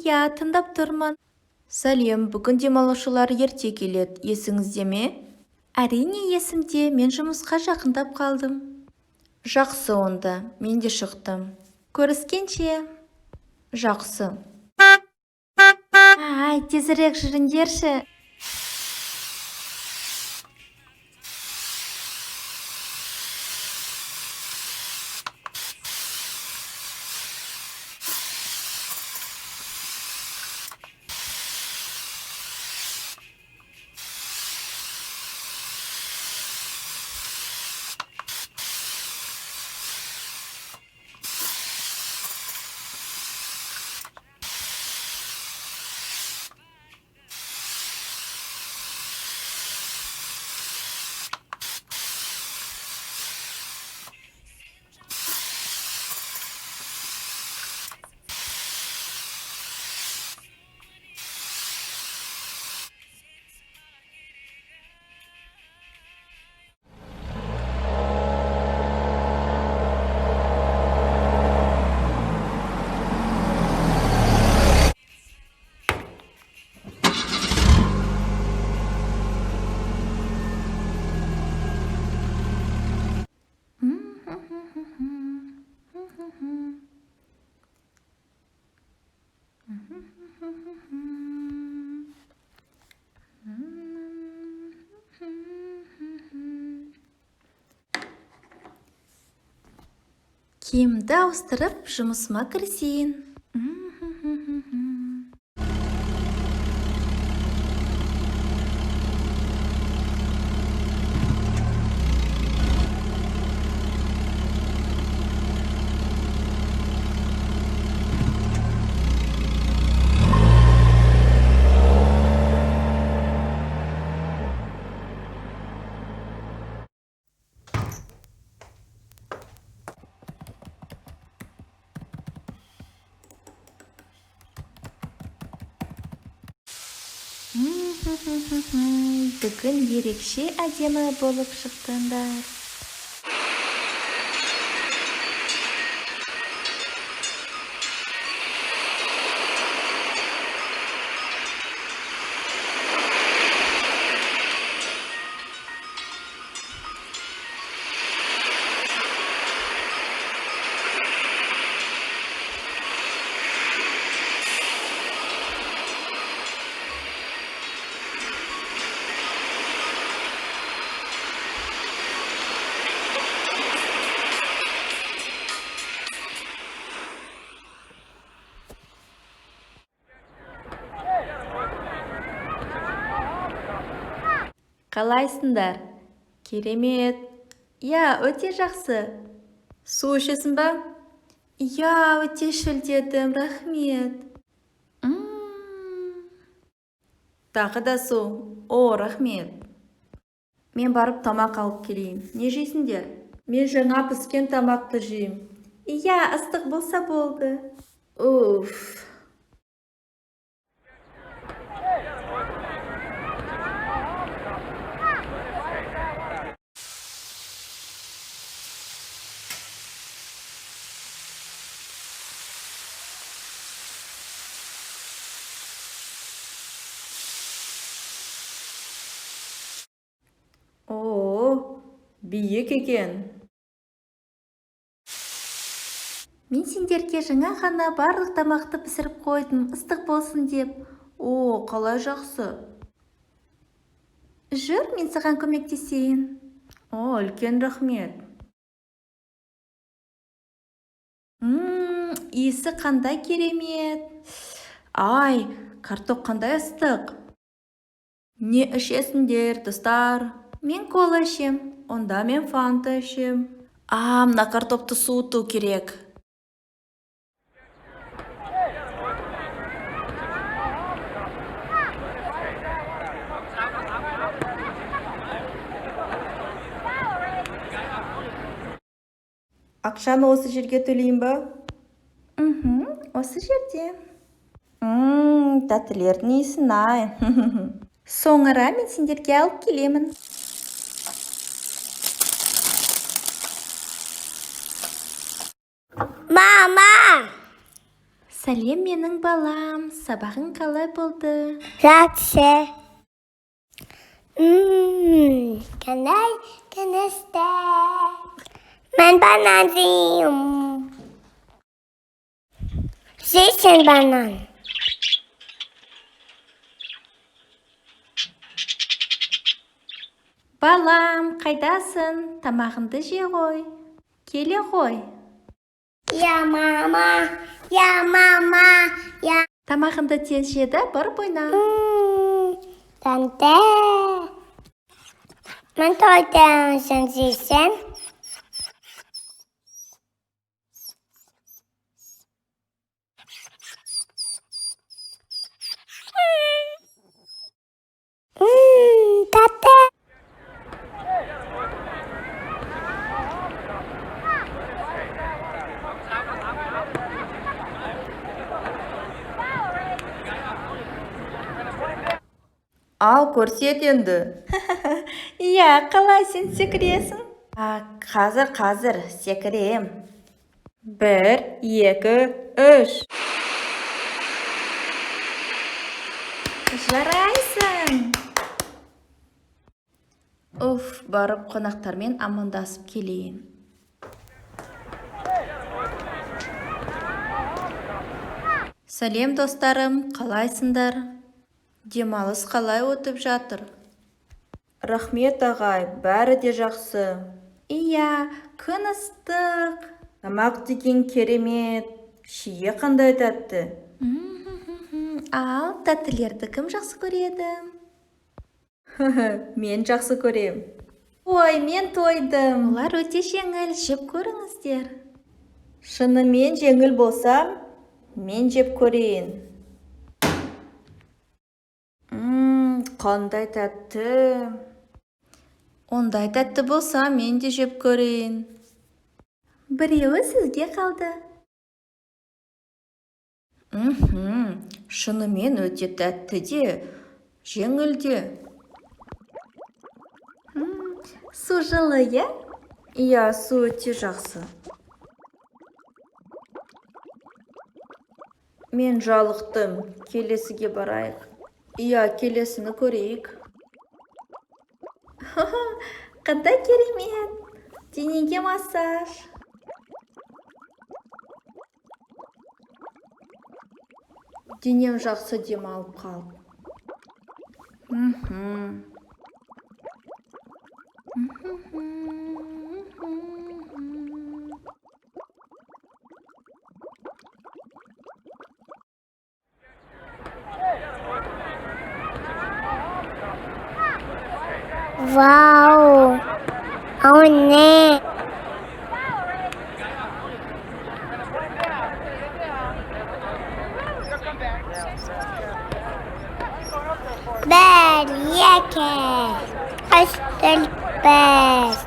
Иә, тыңдап тұрмын. Сәлем, бүгін демалушылар ерте келеді, есіңізде ме? Әрине есімде, мен жұмысқа жақындап қалдым. Жақсы онда, мен де шықтым. Көріскенше. Жақсы. Тезірек жүріңдерші. Киімді ауыстырып, жұмысыма кірісейін. Бүгін ерекше әдемі болып шықтыңдар. Қалайсыңдар? Керемет. Иә, өте жақсы. Су ішесің ба? Иә, өте шөлдедім, рахмет. Тағы да су. Рахмет. Мен барып тамақ алып келейін. Не жейсіңдер? Мен жаңа піскен тамақты жеймін. Иә, ыстық болса болды. Уф. Биік екен. Мен сендерге жаңа ғана барлық тамақты пісіріп қойдым, ыстық болсын деп. Қалай жақсы. Жүр, мен саған көмектесейін. Үлкен рахмет. Иісі қандай керемет. Картоп қандай ыстық. Не ішесіңдер, достар? Мен кола ішем. Онда мен фанта ішем. Мына картопты суыту керек. Ақшаны осы жерге төлейін ба? Осы жерде. Тәттілердің иісін ай. Соңыра мен сендерге алып келемін. Мама! Сәлем менің балам, сабағың қалай болды? Жақсы. Қандай тынысты. Мен банан жеймін. Жейсің банан. Балам, қайдасың? Тамағыңды же ғой. Келе ғой. Я мама, я. Тамағыңды тез жеді, барып ойна. Танте. Мен тойдым, сен жейсің. Тәтті. Ал, көрсет енді. Иә, қалай сен секіресің? Қазір секірем. 1, 2, 3. Жарайсың. Уф, барып қонақтармен амандасып келейін. Сәлем достарым, қалайсыңдар? Демалыс қалай өтіп жатыр? Рахмет ағай, бәрі де жақсы. Иә, күн ыстық. Тамақ деген керемет. Шие қандай тәтті? Ал, тәттілерді кім жақсы көреді? Мен жақсы көрем. Ой, мен тойдым. Олар өте жеңіл, жеп көріңіздер. Шынымен жеңіл болсам, мен жеп көрейін. Қандай тәтті. Ондай тәтті болса, мен де жеп көрейін. Біреуі сізге қалды. Шынымен өте тәтті де, жеңіл де. Су жылы, е? Иә, су өте жақсы. Мен жалықтым, келесіге барайық. Иә, келесіні көрейік. Қандай керемет. Денеге массаж. Денем жақсы демалып қалып. Вау. О, не. Бір, екі. Қыстыл біз.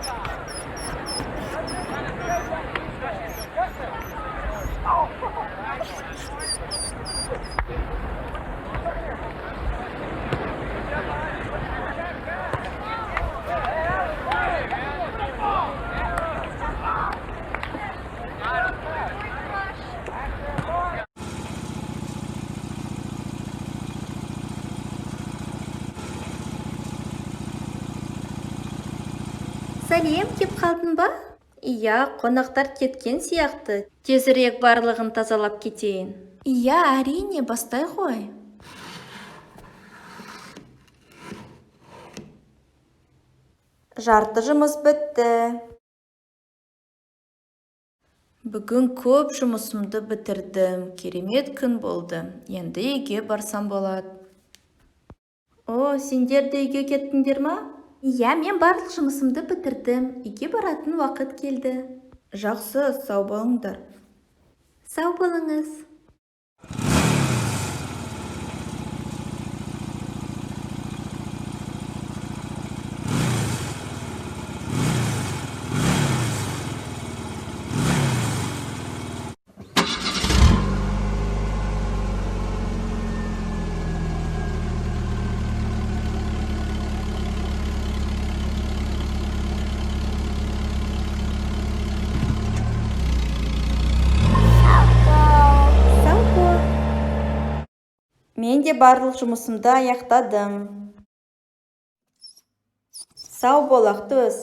Сәлем, кеп қалдың ба? Иә, қонақтар кеткен сияқты. Тезірек барлығын тазалап кетейін. Иә, әрине, бастай ғой. Жарты жұмыс бітті. Бүгін көп жұмысымды бітірдім. Керемет күн болды. Енді үйге барсам болады. О, сендер де үйге кеттіңдер ма? Иә, мен барлық жұмысымды бітірдім. Үйге баратын уақыт келді. Жақсы, сау болыңдар. Сау болыңыз. Мен де барлық жұмысымды аяқтадым. Сау бол, Ақтөс.